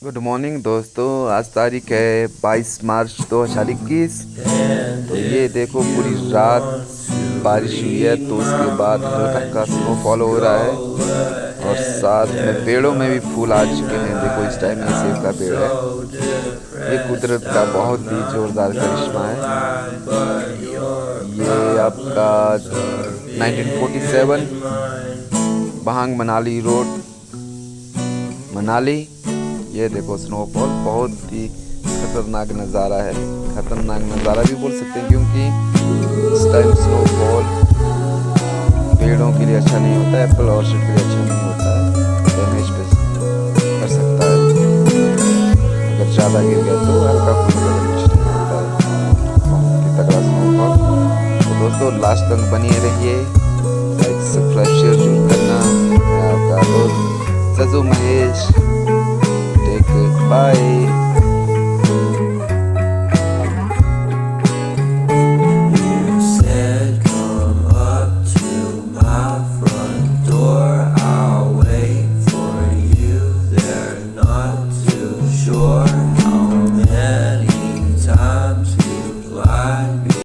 Good morning दोस्तों। आज तारीख है 22 मार्च 2021। तो ये देखो पूरी रात बारिश हुई है, तो उसके बाद हल्का हल्का स्नोफॉल हो रहा है और साथ में पेड़ों में भी फूल आ चुके हैं। देखो इस टाइम ये सेब का पेड़ है। ये कुदरत का बहुत ही जोरदार करिश्मा है। ये आपका 1947 बहांग मनाली रोड, मनाली। ये देखो स्नोफॉल, बहुत ही खतरनाक नज़ारा है। खतरनाक नज़ारा भी बोल सकते हैं क्योंकि इस टाइम स्नोफॉल पेड़ों के लिए अच्छा नहीं होता है, एप्पल ऑर्चर्ड के लिए अच्छा नहीं होता है, डैमेज कर सकता है। अगर ज़्यादा गिर गया तो हल्का फुल्का डैमेज नहीं होता है। बहुत ही तगड़ा स्नोफॉल। तो दोस्तों लास्ट तक बने रहिए, लाइक सब्सक्राइब शेयर जरूर करना। मैं आपका दोस्त सजू महेश। Take bye.